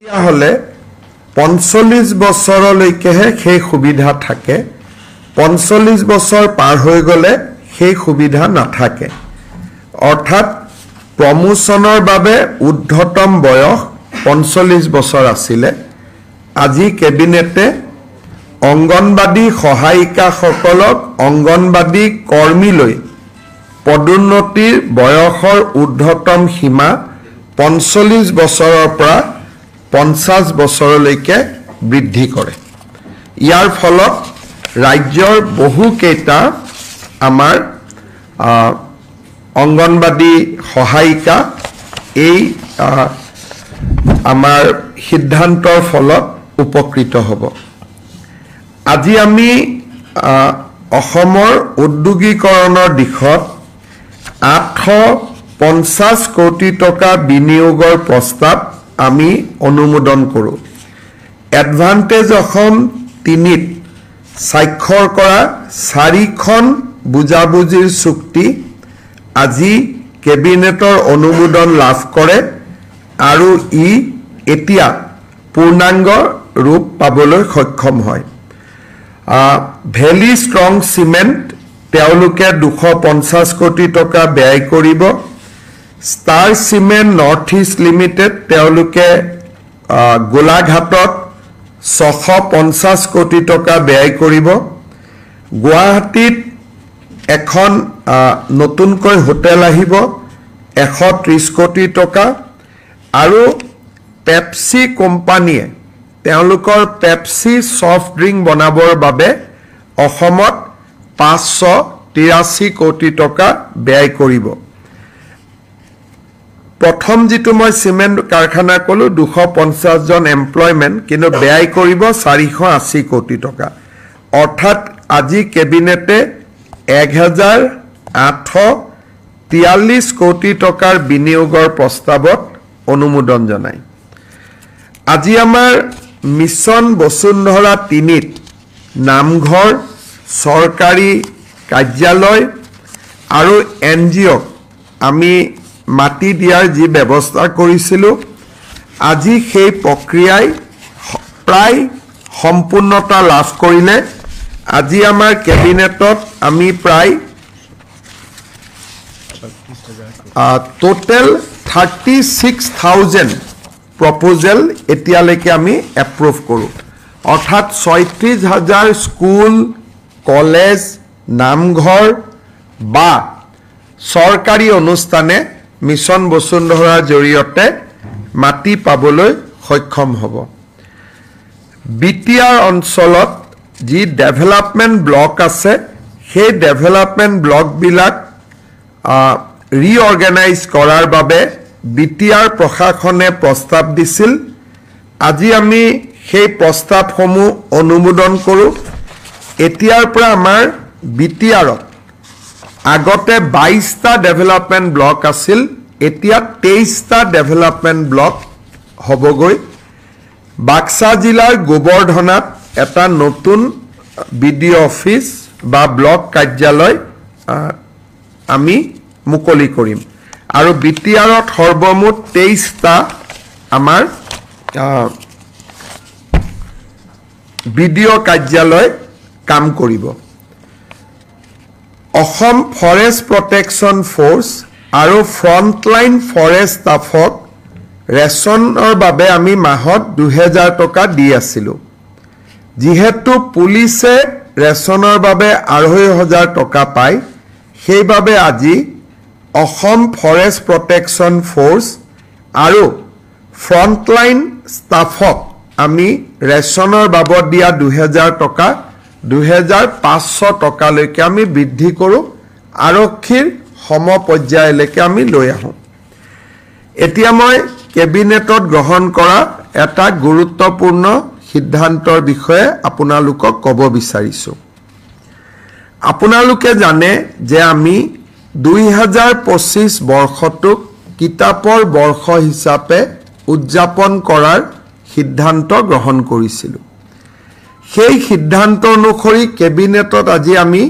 হলে 45 বছৰলৈকেহে সেই সুবিধা থাকে 45 বছৰ পাৰ হৈ গলে সেই সুবিধা নাথাকে অৰ্থাৎ প্ৰমোশনৰ বাবে উদ্ধতম বয়স 45 বছৰ আছিল আজি কেবিনেটে অঙ্গনবাদী সহায়িকা সকলক অঙ্গনবাদী কৰ্মীলৈ পদোন্নতিৰ বয়সৰ উদ্ধতম সীমা 45 বছৰৰ পৰা 50 বছৰলৈকে বৃদ্ধি কৰে ইয়াৰ ফলত ৰাজ্যৰ বহু কেইটা আমাৰ অঙ্গনবাদী সহায়িকা এই আমাৰ সিদ্ধান্তৰ ফলত উপকৃত হ'ব আজি আমি অসমৰ উদ্যোগীকৰণৰ দিশত 850 কোটি টকা বিনিয়োগৰ প্ৰস্তাৱ আমি অনুমোদন কৰো এডভান্টেজ অসম 3ত স্বাক্ষৰ কৰা 4খন বুজাবুজিৰ চুক্তি আজি কেবিনেটৰ অনুমোদন লাভ কৰে আৰু ই এতিয়া পূৰ্ণাংগ ৰূপ পাবলৈ সক্ষম হয় ভেলি ষ্ট্ৰং সিমেন্ট তেওঁলোকে 250 কোটি টকা ব্যয় কৰিব Star Cement North East Limited তেওঁলোকে গোলাঘাটত 650 কোটি টকা ব্যয় কৰিব গুৱাহাটীত এখন নতুনকৈ হোটেল আহিব 130 কোটি টকা আৰু পেপসি কোম্পানীয়ে তেওঁলোকৰ পেপসি সফট ড্ৰিংক বনাবৰ বাবে অসমত 583 কোটি টকা ব্যয় কৰিব প্ৰথম যেটো মই সিমেন্ট কাৰখানা কলো 250 জন এমপ্লয়মেন্ট কিন্তু ব্যয় কৰিব 480 কোটি টকা অৰ্থাৎ আজি কেবিনেটে 1843 কোটি টকাৰ বিনিয়োগৰ প্ৰস্তাৱত অনুমোদন জনায় আজি আমাৰ মিছন বসুন্ধৰা 3ত নামঘৰ সৰকাৰি কাৰ্যালয় আৰু এনজিও আমি মাটি দিয়াৰ যি ব্যৱস্থা কৰিছিল আজি সেই প্ৰক্ৰিয়াই প্ৰায় সম্পূৰ্ণতা লাভ কৰিলে আজি আমাৰ কেবিনেটত আমি প্ৰায় টোটাল 36000 প্ৰপোজাল এতিয়ালৈকে আমি এপ্ৰুভ কৰো অৰ্থাৎ 36000 স্কুল কলেজ নামঘৰ বা সৰকাৰি অনুষ্ঠানে মিছন বসুন্ধৰাৰ জৰিয়তে মাটি পাবলৈ সক্ষম হ'ব বিটিআৰ অঞ্চলত যি ডেভেলপমেন্ট ব্লক আছে সেই ডেভেলপমেন্ট ব্লক বিলাক ৰিঅৰ্গানাইজ কৰাৰ বাবে বিটিআৰ প্ৰশাসনে প্ৰস্তাৱ দিছিল আজি আমি সেই প্ৰস্তাৱসমূহ অনুমোদন কৰো এতিয়াৰ পৰা আমাৰ বিটিআৰত আগতে 22টা ডেভেলপমেন্ট ব্লক আছিল এতিয়া 23টা ডেভেলপমেন্ট ব্লক হবগৈ বাক্সা জিলাৰ গোবৰ্ধনাত এটা নতুন বিডিও অফিস বা ব্লক কাৰ্যালয় আমি মুকলি কৰিম আৰু বিটিআৰত সৰ্বমুঠ 23টা আমাৰ বিডিও কাৰ্যালয় কাম কৰিব অসম ফৰেষ্ট প্ৰটেকচন ফোৰ্স আৰু ফ্ৰন্টলাইন ফৰেষ্ট ষ্টাফক ৰেশনৰ বাবে আমি মাহত 2000 টকা দি আছিলো যেহেতু পুলিচে ৰেশনৰ বাবে 2500 টকা পায় সেইবাবে আজি অসম ফৰেষ্ট প্ৰটেকচন ফোৰ্স আৰু ফ্ৰন্টলাইন ষ্টাফক আমি ৰেশনৰ বাবদ দিয়া 2000 টকা 2500 টকালৈকে আমি বৃদ্ধি কৰো আৰক্ষীৰ সমপৰ্যায়লৈকে আমি লৈ আহো এতিয়া মই কেবিনেটত গ্ৰহণ কৰা এটা গুৰুত্বপূৰ্ণ সিদ্ধান্তৰ বিষয়ে আপোনালোকক ক'ব বিচাৰিছো আপোনালোকে জানে যে আমি 2025 বৰ্ষটোক কিতাপৰ বৰ্ষ হিচাপে উদযাপন কৰাৰ সিদ্ধান্ত গ্ৰহণ কৰিছিলো সেই সিদ্ধান্ত অনুসৰি কেবিনেটত আজি আমি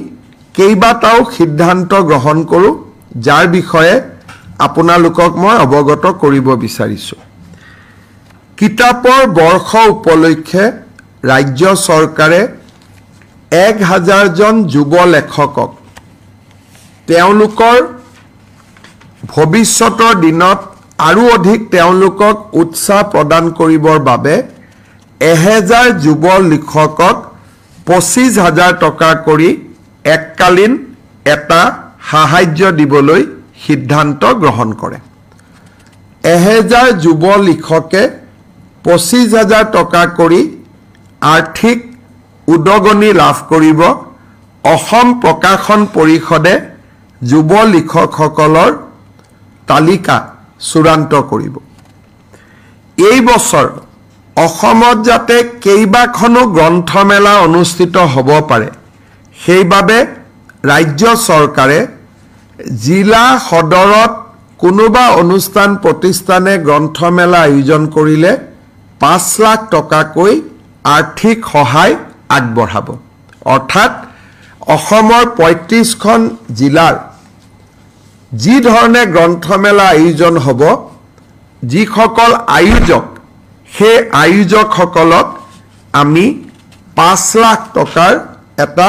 কেইবাটাও সিদ্ধান্ত গ্ৰহণ কৰো যাৰ বিষয়ে আপোনালোকক মই অৱগত কৰিব বিচাৰিছো কিতাপৰ বৰ্ষ উপলক্ষে ৰাজ্য চৰকাৰে 1000 জন যুৱ লেখকক তেওঁলোকৰ ভৱিষ্যতৰ দিনত আৰু অধিক তেওঁলোকক উৎসাহ প্ৰদান কৰিবৰ বাবে 1000 যুৱ লেখকক 25000 টকা কৰি এককালীন এটা সাহায্য দিবলৈ সিদ্ধান্ত গ্ৰহণ কৰে 1000 যুৱ লেখকে 25000 টকা কৰি আৰ্থিক উদগনি লাভ কৰিব অসম প্ৰকাশন পৰিষদে যুৱ লেখকসকলৰ তালিকা চূড়ান্ত কৰিব এই বছৰ অসমত যাতে কেইবাখনো গ্ৰন্থমেলা অনুষ্ঠিত হ'ব পাৰে সেইবাবে ৰাজ্য চৰকাৰে জিলা সদৰত কোনোবা অনুষ্ঠান প্ৰতিষ্ঠানে গ্ৰন্থমেলা আয়োজন কৰিলে 5 লাখ টকাকৈ আৰ্থিক সহায় আগবঢ়াব অৰ্থাৎ অসমৰ 35খন জিলাৰ যি ধৰণে গ্ৰন্থমেলা আয়োজন হ'ব যিসকল আয়োজক সেই আয়োজকসকলক আমি 5 লাখ টকাৰ এটা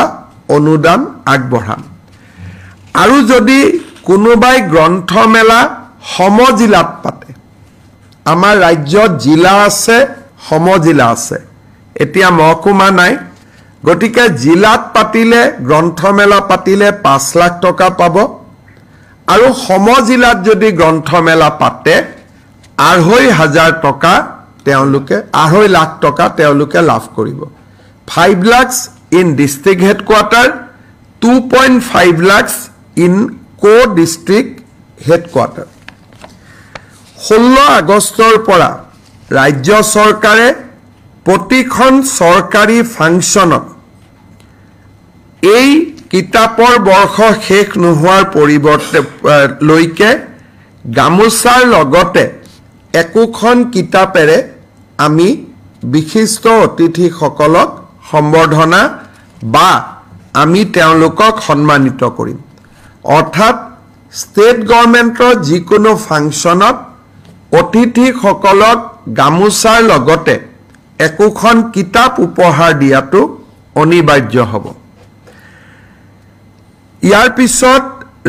অনুদান আগবঢ়াম আৰু যদি কোনোবাই গ্ৰন্থমেলা সমজিলাত পাতে আমাৰ ৰাজ্যত জিলা আছে সমজিলা আছে এতিয়া মহকুমা নাই গতিকে জিলাত পাতিলে গ্ৰন্থমেলা পাতিলে 5 লাখ টকা পাব আৰু সমজিলাত যদি গ্ৰন্থমেলা পাতে 2,500 টকা তেওঁলোকে 2.5 লাখ টকা তেওঁলোকে লাভ কৰিব 5 lakhs in district headquarter 2.5 lakhs in co-district headquarter 16 আগষ্টৰ পৰা ৰাজ্য চৰকাৰে প্ৰতিখন চৰকাৰী ফাংচনত এই কিতাপৰ বৰ্ষ শেষ নোহোৱাৰ পৰিৱৰ্তে লৈকে গামোচাৰ লগতে একোখন কিতাপেৰে আমি বিশিষ্ট অতিথিসকলক সম্বৰ্ধনা বা আমি তেওঁলোকক সন্মানিত কৰিম অৰ্থাৎ ষ্টেট গভৰ্ণমেণ্টৰ যিকোনো ফাংচনত অতিথিসকলক গামোচাৰ লগতে একোখন কিতাপ উপহাৰ দিয়াটো অনিবাৰ্য হ'ব ইয়াৰ পিছত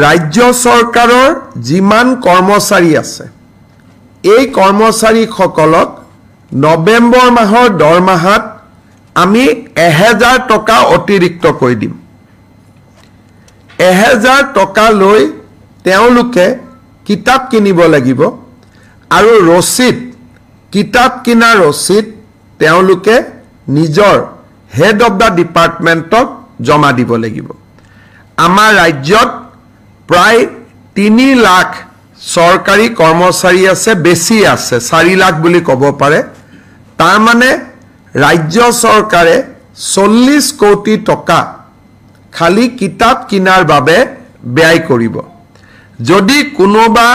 ৰাজ্য চৰকাৰৰ যিমান কৰ্মচাৰী আছে এই কৰ্মচাৰীসকলক নৱেম্বৰ মাহৰ দৰমহাত আমি 1000 টকা অতিৰিক্ত কৰি দিম 1000 টকা লৈ তেওঁলোকে কিতাপ কিনিব লাগিব আৰু ৰচিদ কিতাপ কিনা ৰচিদ তেওঁলোকে নিজৰ হেড অফ দা ডিপাৰ্টমেণ্টক জমা দিব লাগিব আমাৰ ৰাজ্যত প্ৰায় 3 লাখ চৰকাৰী কৰ্মচাৰী আছে বেছি আছে 4 লাখ বুলি ক'ব পাৰে তাৰ মানে ৰাজ্য চৰকাৰে 40 কোটি টকা খালি কিতাপ কিনাৰ বাবে ব্যয় কৰিব যদি কোনোবা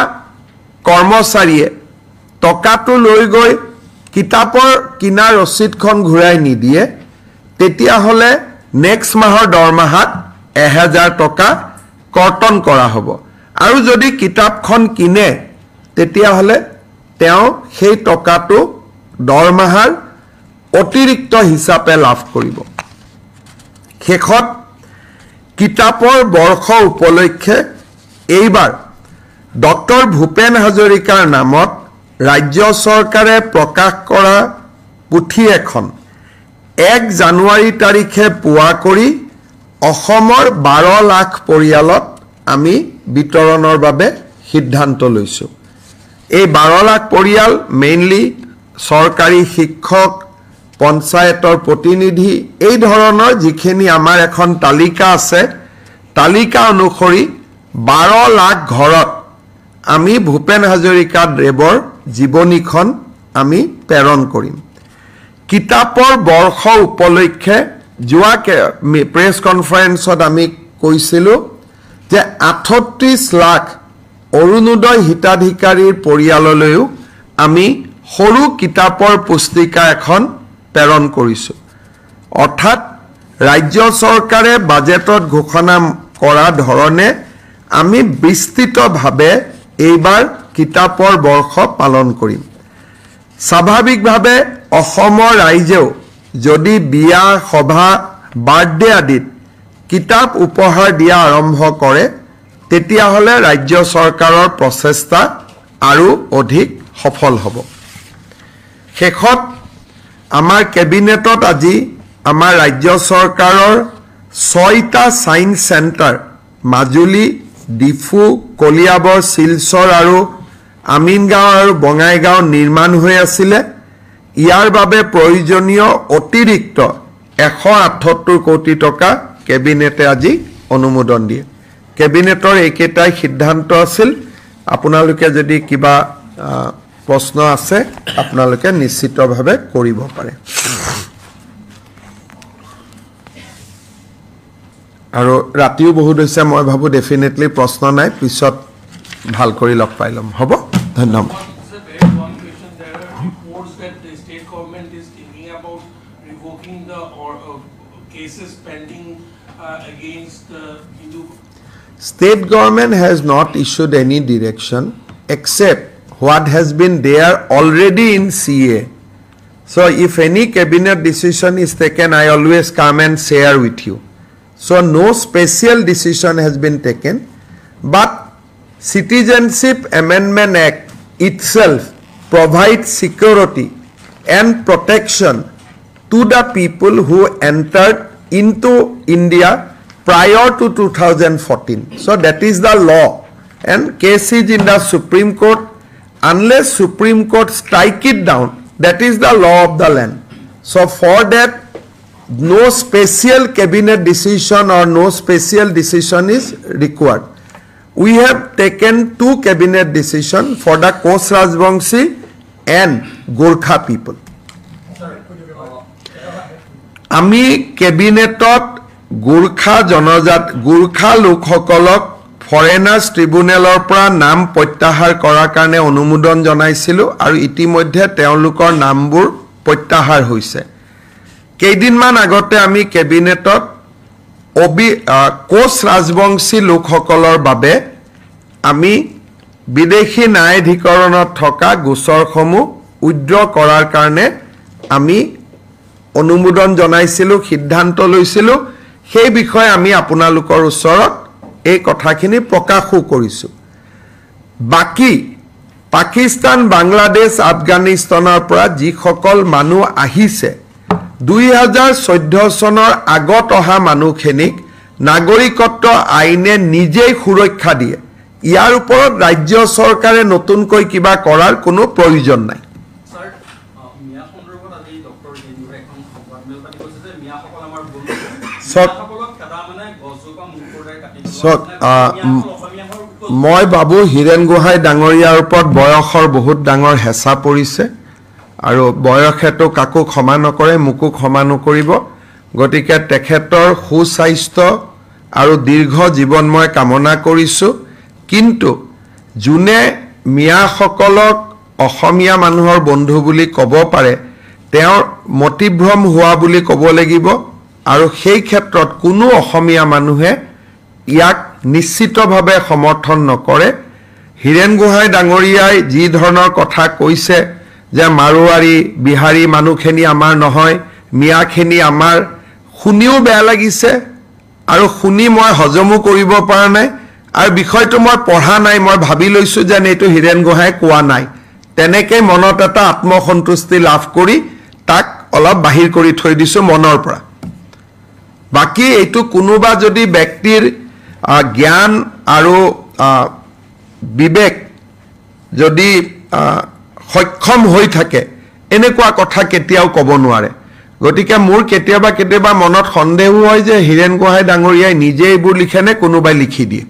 কৰ্মচাৰীয়ে টকাটো লৈ গৈ কিতাপৰ কিনা ৰচিদখন ঘূৰাই নিদিয়ে তেতিয়া হলে নেক্সট মাহৰ দৰমহাত 1000 টকা কৰ্তন কৰা হ'ব আৰু যদি কিতাপখন কিনে তেতিয়া হলে তেওঁ সেই টকাটো দৰমহাৰ অতিৰিক্ত হিচাপে লাভ কৰিব শেষত কিতাপৰ বৰ্ষ উপলক্ষে এইবাৰ ডক্টৰ ভূপেন হাজৰিকাৰ নামত ৰাজ্য চৰকাৰে প্ৰকাশ কৰা পুথি এখন 1 জানুৱাৰী তাৰিখে পুৱা কৰি অসমৰ 12 লাখ পৰিয়ালত আমি বিতৰণৰ বাবে সিদ্ধান্ত লৈছো এই 12 লাখ পৰিয়াল মেইনলি চৰকাৰী শিক্ষক পঞ্চায়তৰ প্ৰতিনিধি এই ধৰণৰ যিখিনি আমাৰ এখন তালিকা আছে তালিকা অনুসৰি 12 লাখ ঘৰত আমি ভূপেন হাজৰিকা দেৱৰ জীৱনীখন আমি প্ৰেৰণ কৰিম কিতাপৰ বৰ্ষ উপলক্ষে যোৱা প্ৰেছ কনফাৰেন্সত আমি কৈছিলো যে 38 লাখ অৰুণোদয় হিতাধিকাৰীৰ পৰিয়াললৈও আমি সৰু কিতাপৰ পুস্তিকা এখন প্ৰেৰণ কৰিছো অৰ্থাৎ ৰাজ্য চৰকাৰে বাজেটত ঘোষণা কৰা ধৰণে আমি বিস্তৃতভাৱে এইবাৰ কিতাপৰ বৰ্ষ পালন কৰিম স্বাভাৱিকভাৱে অসমৰ ৰাইজেও যদি বিয়া সভা বাৰ্থডে আদিত কিতাপ উপহাৰ দিয়া আৰম্ভ কৰে তেতিয়াহ'লে ৰাজ্য চৰকাৰৰ প্ৰচেষ্টা আৰু অধিক সফল হ'ব শেষত আমাৰ কেবিনেটত আজি আমাৰ ৰাজ্য চৰকাৰৰ 6টা সায়েন্স সেন্টাৰ মাজুলী ডিফু কলিয়াবৰ শিলচৰ আৰু আমিনগাঁও আৰু বঙাইগাঁও নিৰ্মাণ হৈ আছিল ইয়াৰ বাবে প্ৰয়োজনীয় অতিৰিক্ত 178 কোটি টকা কেবিনেটে আজি অনুমোদন দিয়ে কেবিনেটৰ একেটাই সিদ্ধান্ত আছিল আপোনালোকে যদি কিবা প্ৰশ্ন আছে আপোনালোকে নিশ্চিতভাৱে কৰিব পাৰে আৰু ৰাতিও বহুত হৈছে মই ভাবো ডেফিনেটলি প্ৰশ্ন নাই পিছত ভাল কৰি লগ পাই লম হ'ব ধন্যবাদ State government has not issued any direction except what has been there already in CA. So if any cabinet decision is taken, I always come and share with you. So no special decision has been taken, but Citizenship Amendment Act itself provides security and protection to the people who entered into India prior to 2014. So that is the law and case is in the Supreme Court. Unless Supreme Court strike it down, that is the law of the land. So for that, no special cabinet decision or no special decision is required. We have taken 2 cabinet decisions for the Koch Rajbangshi and Gorkha people. Ami cabinetot Gorkha লোকসকলক foreigners ট্ৰিব্যুনেলৰ পৰা নাম প্ৰত্যাহাৰ কৰাৰ কাৰণে অনুমোদন জনাইছিলো আৰু ইতিমধ্যে তেওঁলোকৰ নামবোৰ প্ৰত্যাহাৰ হৈছে কেইদিনমান আগতে আমি কেবিনেটত কোচ ৰাজবংশী লোকসকলৰ বাবে আমি বিদেশী ন্যায়াধিকৰণত থকা গোচৰসমূহ উদ্ৰ কৰাৰ কাৰণে আমি অনুমোদন জনাইছিলো সিদ্ধান্ত লৈছিলো সেই বিষয়ে আমি আপোনালোকৰ ওচৰত এই কথাখিনি প্ৰকাশো কৰিছো বাকি পাকিস্তান বাংলাদেশ আফগানিস্তানৰ পৰা যি সকল মানুহ আহিছে 2014 চনৰ আগত অহা মানুহখিনিক নাগৰিকত্ব আইনে নিজেই সুৰক্ষা দিয়ে ইয়াৰ ওপৰত ৰাজ্য চৰকাৰে নতুনকৈ কিবা কৰাৰ কোনো প্ৰয়োজন নাই মই বাবু হিৰেন গোহাঁই ডাঙৰীয়াৰ ওপৰত বয়সৰ বহুত ডাঙৰ হেঁচা পৰিছে আৰু বয়সেতো কাকো ক্ষমা নকৰে মুকো ক্ষমা নকৰিব গতিকে তেখেতৰ সুস্বাস্থ্য আৰু দীৰ্ঘ জীৱন মই কামনা কৰিছো কিন্তু জুনে মিয়াসকলক অসমীয়া মানুহৰ বন্ধু বুলি ক'ব পাৰে তেওঁৰ মতিভ্ৰম হোৱা বুলি ক'ব লাগিব আৰু সেই ক্ষেত্ৰত কোনো অসমীয়া মানুহে ইয়াক নিশ্চিতভাৱে সমৰ্থন নকৰে হিৰেন গোহাঁই ডাঙৰীয়াই যি ধৰণৰ কথা কৈছে যে মাৰোৱাৰী বিহাৰী মানুহখিনি আমাৰ নহয় মিয়াখিনি আমাৰ শুনিও বেয়া লাগিছে আৰু শুনি মই হজমো কৰিব পৰা নাই আৰু বিষয়টো মই পঢ়া নাই মই ভাবি লৈছো যে এইটো হিৰেন গোহাঁই কোৱা নাই তেনেকৈ মনত এটা আত্মসন্তুষ্টি লাভ কৰি তাক অলপ বাহিৰ কৰি থৈ দিছো মনৰ পৰা বাকি এইটো কোনোবা যদি ব্যক্তিৰ জ্ঞান আৰু বিবেক যদি সক্ষম হৈ থাকে এনেকুৱা কথা কেতিয়াও ক'ব নোৱাৰে গতিকে মোৰ কেতিয়াবা মনত সন্দেহ হয় যে হিৰেন গোহাঁই ডাঙৰীয়াই নিজে এইবোৰ লিখেনে কোনোবাই লিখি দিয়ে